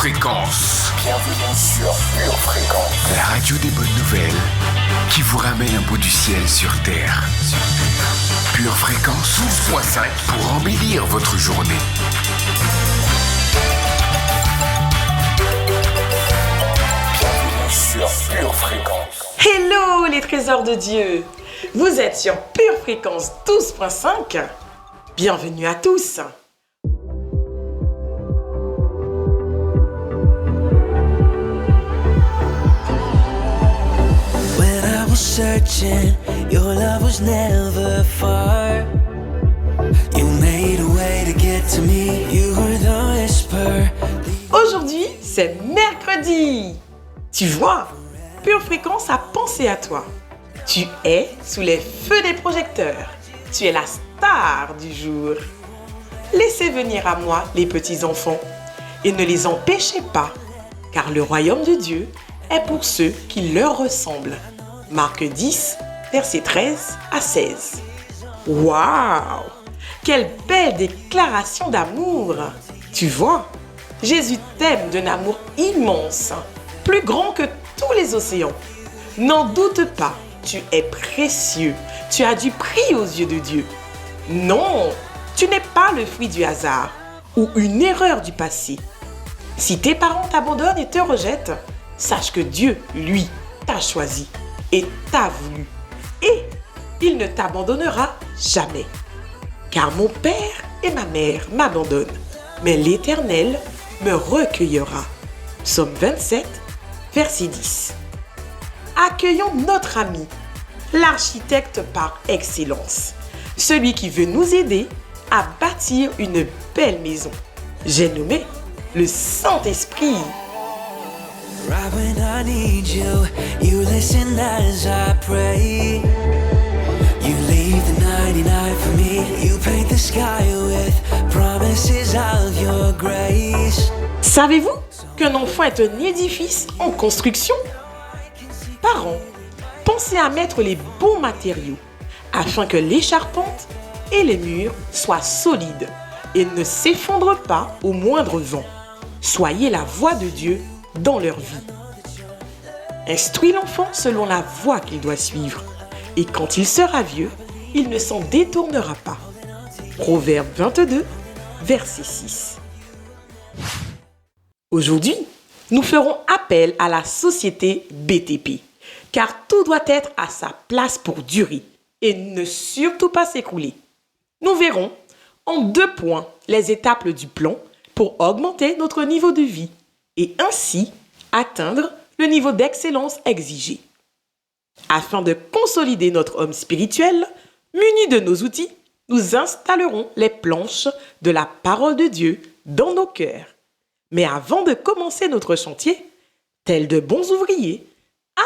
Fréquence. Bienvenue sur Pure Fréquence. La radio des bonnes nouvelles qui vous ramène un bout du ciel sur Terre. Pure Fréquence 12.5 pour embellir votre journée. Bienvenue sur Pure Fréquence. Hello les trésors de Dieu. Vous êtes sur Pure Fréquence 12.5. Bienvenue à tous. Searching, your love was never far. You made a way to get to me. You were the whisper. Aujourd'hui, c'est mercredi. Tu vois, Pure Fréquence a pensé à toi. Tu es sous les feux des projecteurs. Tu es la star du jour. Laissez venir à moi les petits enfants et ne les empêchez pas, car le royaume de Dieu est pour ceux qui leur ressemblent. Marc 10, versets 13 à 16. Waouh! Quelle belle déclaration d'amour! Tu vois, Jésus t'aime d'un amour immense, plus grand que tous les océans. N'en doute pas, tu es précieux, tu as du prix aux yeux de Dieu. Non, tu n'es pas le fruit du hasard ou une erreur du passé. Si tes parents t'abandonnent et te rejettent, sache que Dieu, lui, t'a choisi et t'a voulu. Et il ne t'abandonnera jamais. Car mon père et ma mère m'abandonnent, mais l'Éternel me recueillera. Psaume 27, verset 10. Accueillons notre ami, l'architecte par excellence, celui qui veut nous aider à bâtir une belle maison. J'ai nommé le Saint-Esprit. Right when I need you, you listen as I pray. You leave the 99 for me. You paint the sky with promises of your grace. Savez-vous qu'un enfant est un édifice en construction? Parents, pensez à mettre les bons matériaux afin que les charpentes et les murs soient solides et ne s'effondrent pas au moindre vent. Soyez la voix de Dieu dans leur vie. Instruis l'enfant selon la voie qu'il doit suivre, et quand il sera vieux, il ne s'en détournera pas. Proverbe 22, verset 6. Aujourd'hui, nous ferons appel à la société BTP, car tout doit être à sa place pour durer et ne surtout pas s'écrouler. Nous verrons en 2 points les étapes du plan pour augmenter notre niveau de vie et ainsi atteindre le niveau d'excellence exigé. Afin de consolider notre homme spirituel, muni de nos outils, nous installerons les planches de la parole de Dieu dans nos cœurs. Mais avant de commencer notre chantier, tels de bons ouvriers,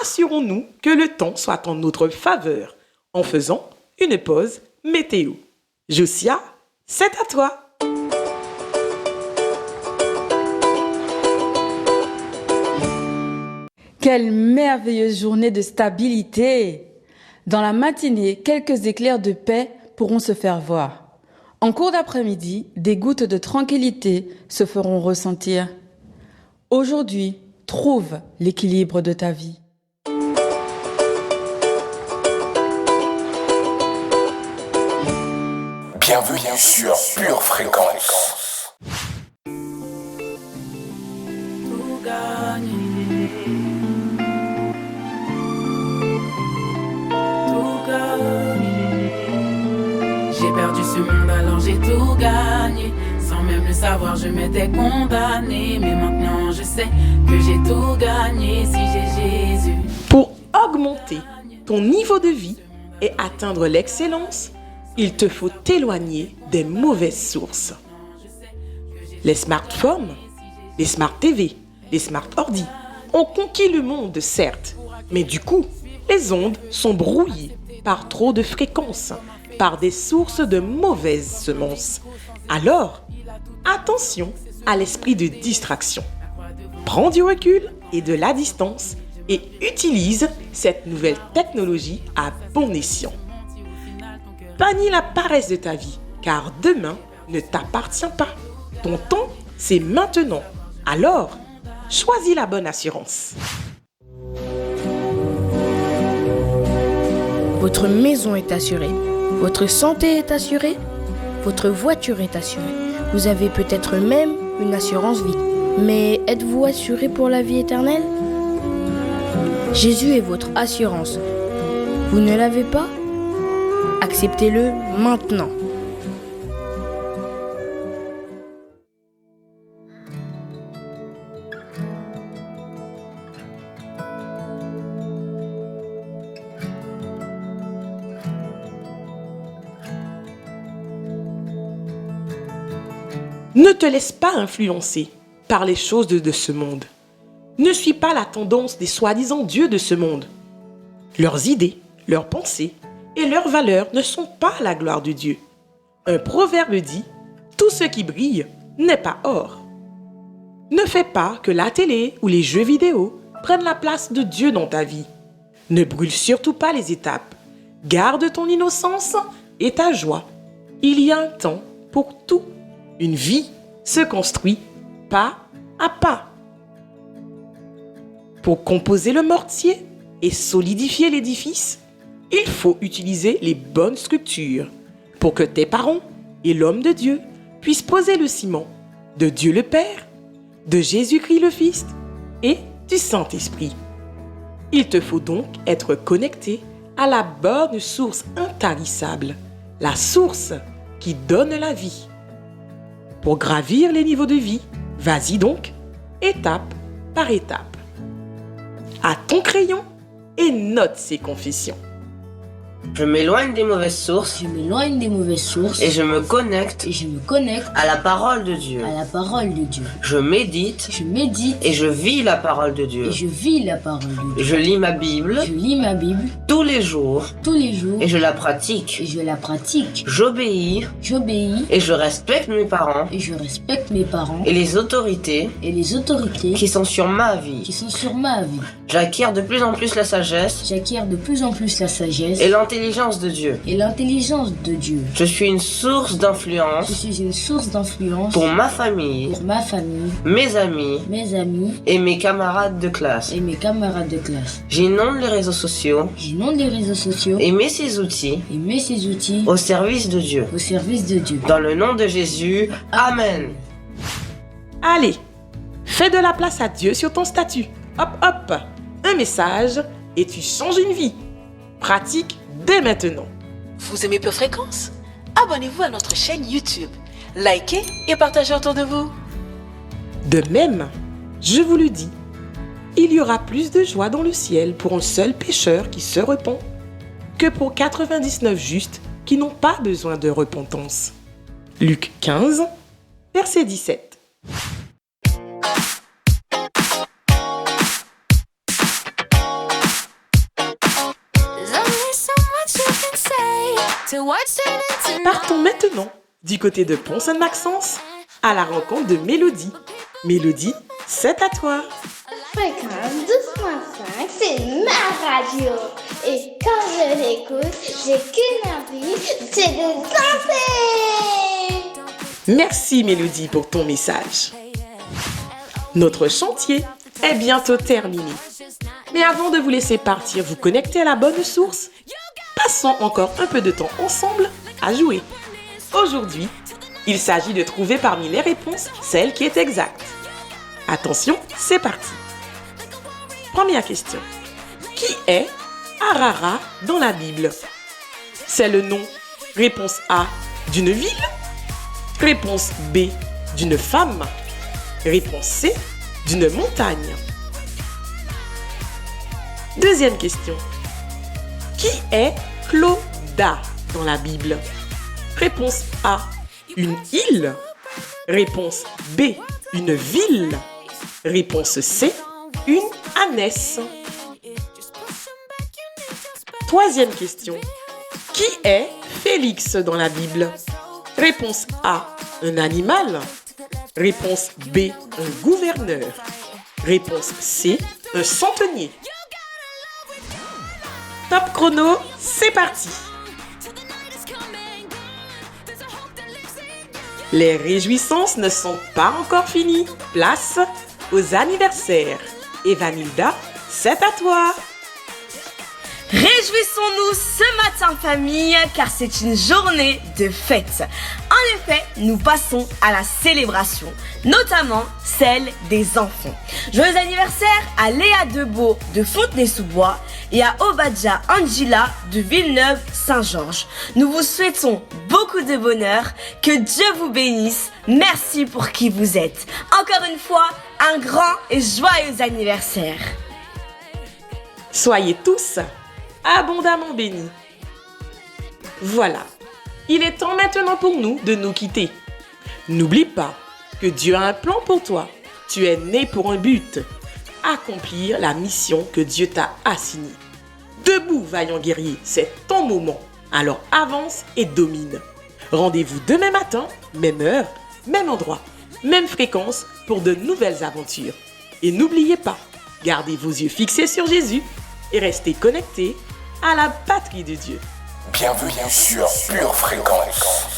assurons-nous que le temps soit en notre faveur en faisant une pause météo. Josia, c'est à toi! Quelle merveilleuse journée de stabilité! Dans la matinée, quelques éclairs de paix pourront se faire voir. En cours d'après-midi, des gouttes de tranquillité se feront ressentir. Aujourd'hui, trouve l'équilibre de ta vie. Bienvenue sur Pure Fréquence. J'ai perdu ce monde alors j'ai tout gagné. Sans même le savoir je m'étais condamné. Mais maintenant je sais que j'ai tout gagné si j'ai Jésus. Pour augmenter ton niveau de vie et atteindre l'excellence, il te faut t'éloigner des mauvaises sources. Les smartphones, les smart TV, les smart ordi ont conquis le monde certes, mais du coup, les ondes sont brouillées par trop de fréquences, par des sources de mauvaises semences. Alors, attention à l'esprit de distraction. Prends du recul et de la distance et utilise cette nouvelle technologie à bon escient. Bannis la paresse de ta vie, car demain ne t'appartient pas. Ton temps, c'est maintenant. Alors, choisis la bonne assurance. Votre maison est assurée, votre santé est assurée, votre voiture est assurée. Vous avez peut-être même une assurance vie. Mais êtes-vous assuré pour la vie éternelle ? Jésus est votre assurance. Vous ne l'avez pas ? Acceptez-le maintenant. Ne te laisse pas influencer par les choses de ce monde. Ne suis pas la tendance des soi-disant dieux de ce monde. Leurs idées, leurs pensées et leurs valeurs ne sont pas la gloire de Dieu. Un proverbe dit « Tout ce qui brille n'est pas or ». Ne fais pas que la télé ou les jeux vidéo prennent la place de Dieu dans ta vie. Ne brûle surtout pas les étapes. Garde ton innocence et ta joie. Il y a un temps pour tout. Une vie se construit pas à pas. Pour composer le mortier et solidifier l'édifice, il faut utiliser les bonnes structures pour que tes parents et l'homme de Dieu puissent poser le ciment de Dieu le Père, de Jésus-Christ le Fils et du Saint-Esprit. Il te faut donc être connecté à la bonne source intarissable, la source qui donne la vie. Pour gravir les niveaux de vie, vas-y donc, étape par étape. À ton crayon et note ces confessions. Je m'éloigne des mauvaises sources Je m'éloigne des mauvaises sources et je me connecte à la parole de Dieu. à la parole de Dieu. Je médite Je médite et je vis la parole de Dieu. et je vis la parole de Dieu. Je lis ma Bible Je lis ma Bible tous les jours tous les jours et je la pratique. et je la pratique. J'obéis J'obéis et je respecte mes parents et je respecte mes parents et les autorités et les autorités qui sont sur ma qui vie. sont sur ma vie. J'acquiers de plus en plus la sagesse J'acquiers de plus en plus la sagesse et l'intelligence de Dieu. et l'intelligence de Dieu. Je suis une source Je d'influence suis une source d'influence pour ma famille, pour ma famille, mes amis mes amis et mes camarades de classe. et mes camarades de classe. J'inonde les réseaux sociaux J'inonde les réseaux sociaux et mets ces outils et mets ces outils au service de Dieu. au service de Dieu. Dans le nom de Jésus, Amen. Allez, fais de la place à Dieu sur ton statut. Hop, hop, un message et tu changes une vie. Pratique dès maintenant. Vous aimez Pure Fréquence? Abonnez-vous à notre chaîne YouTube, likez et partagez autour de vous. De même, je vous le dis, il y aura plus de joie dans le ciel pour un seul pécheur qui se repent que pour 99 justes qui n'ont pas besoin de repentance. Luc 15, verset 17. Partons maintenant du côté de Pont-Sainte-Maxence à la rencontre de Mélodie. Mélodie, c'est à toi. Fréquence 12.5, c'est ma radio. Et quand je l'écoute, j'ai qu'une envie, c'est de danser. Merci Mélodie pour ton message. Notre chantier est bientôt terminé. Mais avant de vous laisser partir vous connecter à la bonne source, passons encore un peu de temps ensemble à jouer. Aujourd'hui, il s'agit de trouver parmi les réponses celle qui est exacte. Attention, c'est parti. Première question. Qui est Harara dans la Bible? C'est le nom, réponse A, d'une ville? Réponse B, d'une femme? Réponse C, d'une montagne? Deuxième question. Qui est Cloda dans la Bible? Réponse A, une île. Réponse B, une ville. Réponse C, une ânesse. Troisième question. Qui est Félix dans la Bible? Réponse A, un animal. Réponse B, un gouverneur. Réponse C, un centenier. Top chrono, c'est parti. Les réjouissances ne sont pas encore finies. Place aux anniversaires. Evanilda, c'est à toi. Réjouissons-nous ce matin famille car c'est une journée de fête. En effet, nous passons à la célébration, notamment celle des enfants. Joyeux anniversaire à Léa Debeau de Fontenay-sous-Bois et à Obadja Angela de Villeneuve-Saint-Georges. Nous vous souhaitons beaucoup de bonheur, que Dieu vous bénisse, merci pour qui vous êtes. Encore une fois, un grand et joyeux anniversaire. Soyez tous abondamment bénis. Voilà, il est temps maintenant pour nous de nous quitter. N'oublie pas que Dieu a un plan pour toi. Tu es né pour un but, accomplir la mission que Dieu t'a assignée. Debout, vaillant guerrier, c'est ton moment. Alors avance et domine. Rendez-vous demain matin, même heure, même endroit, même fréquence pour de nouvelles aventures. Et n'oubliez pas, gardez vos yeux fixés sur Jésus et restez connectés à la patrie de Dieu. Bienvenue sur Pure Fréquence.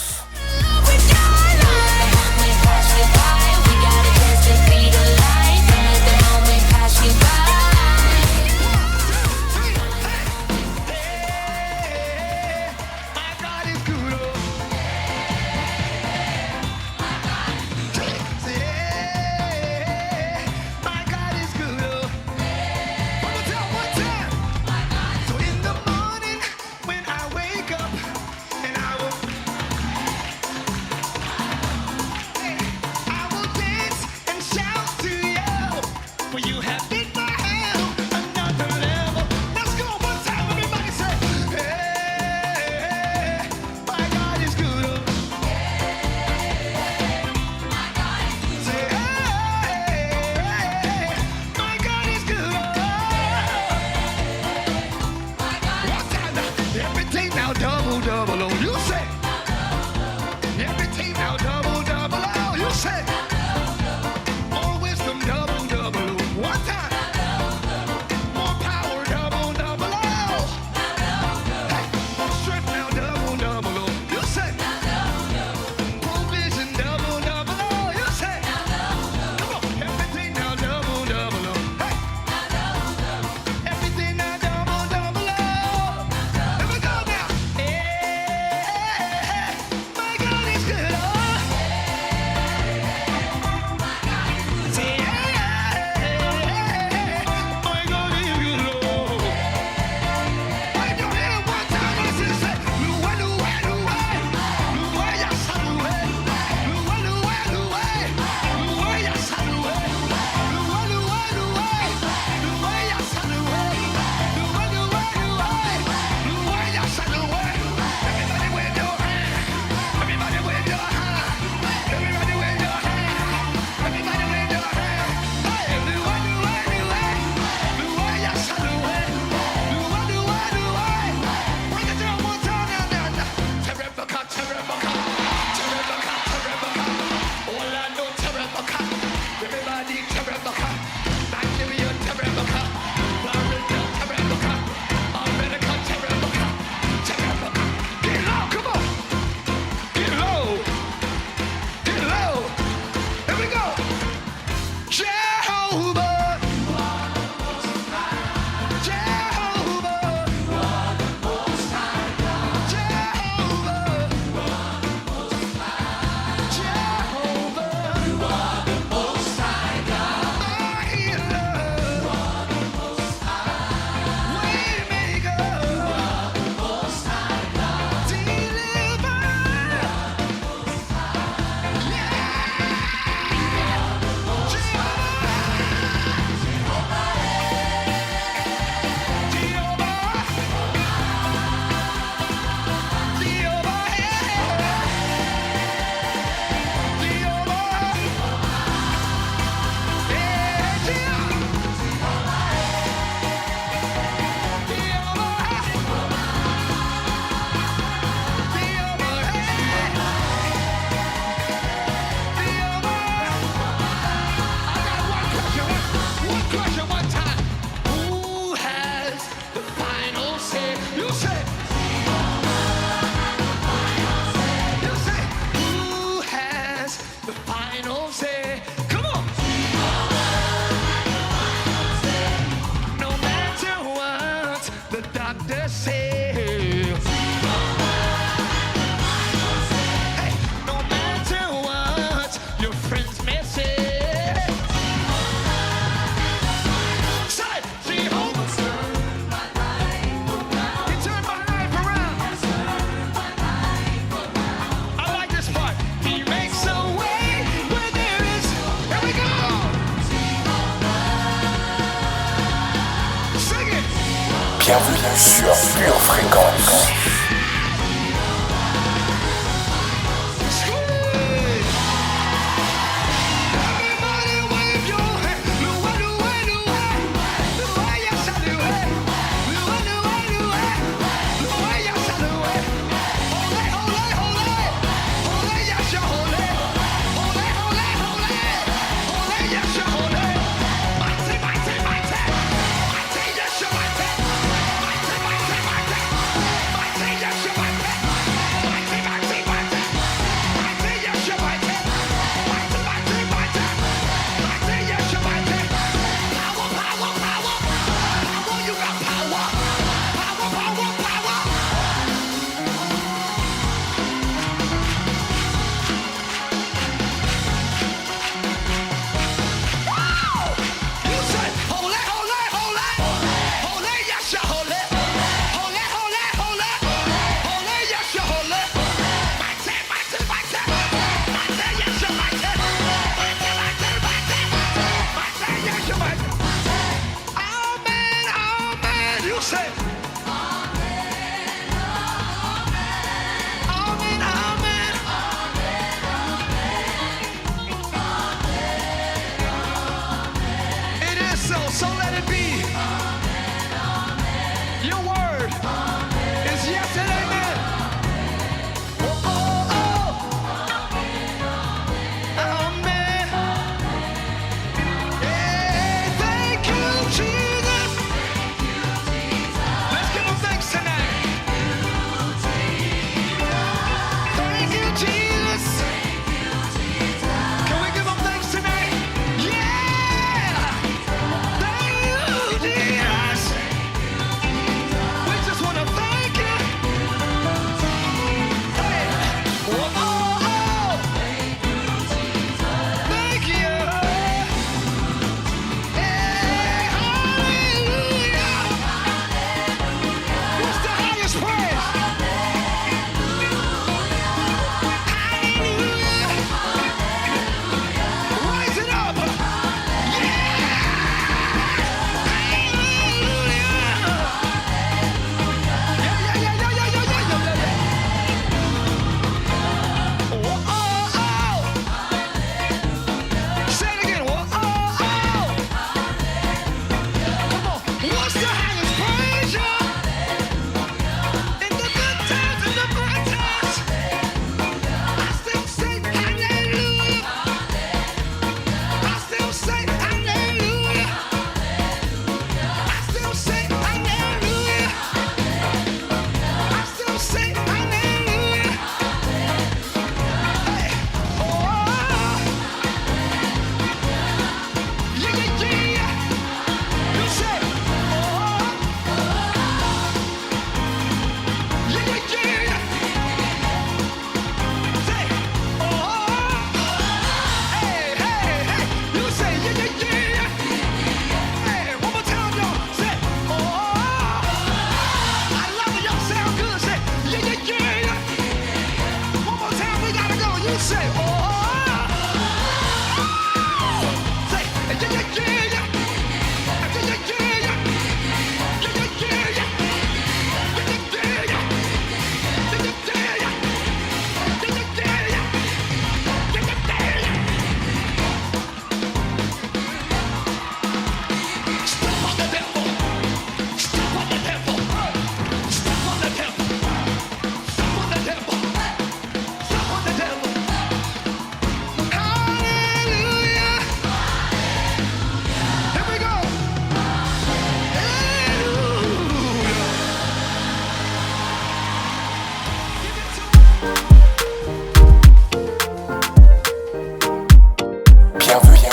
Bienvenue sur Pure Fréquence.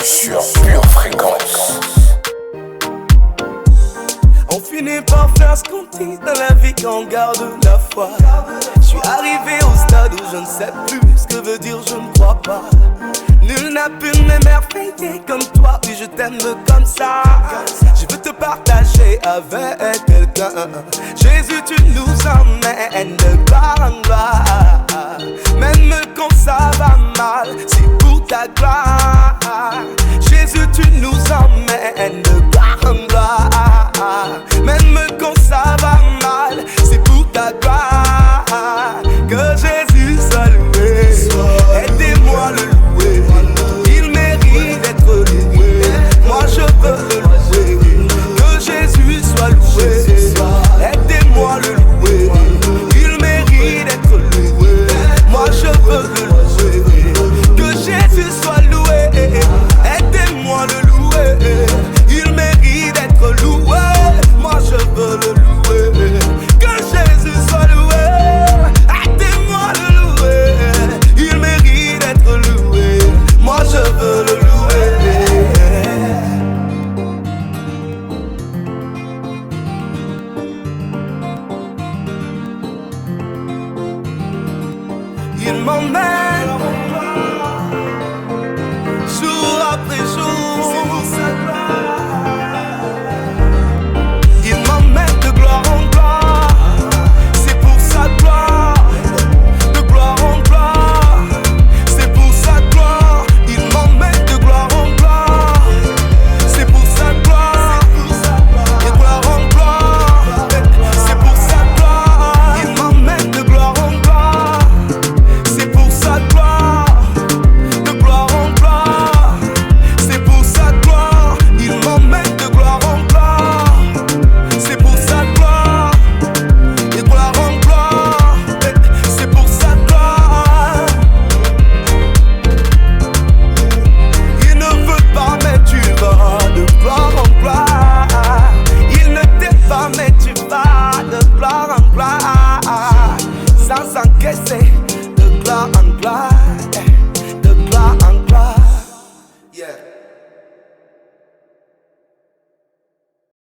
Sur Pure Fréquence. On finit par faire ce qu'on dit dans la vie quand on garde la foi. Je suis arrivé au stade où je ne sais plus ce que veut dire je ne crois pas. Nul n'a pu m'émerveiller comme toi, oui je t'aime comme ça. Je veux te partager avec quelqu'un. Jésus tu nous emmènes par en gloire. Même quand ça va mal, c'est pour ta gloire. Jésus tu nous emmènes par en gloire. Même quand ça de gloire en gloire, de gloire en gloire. Yeah.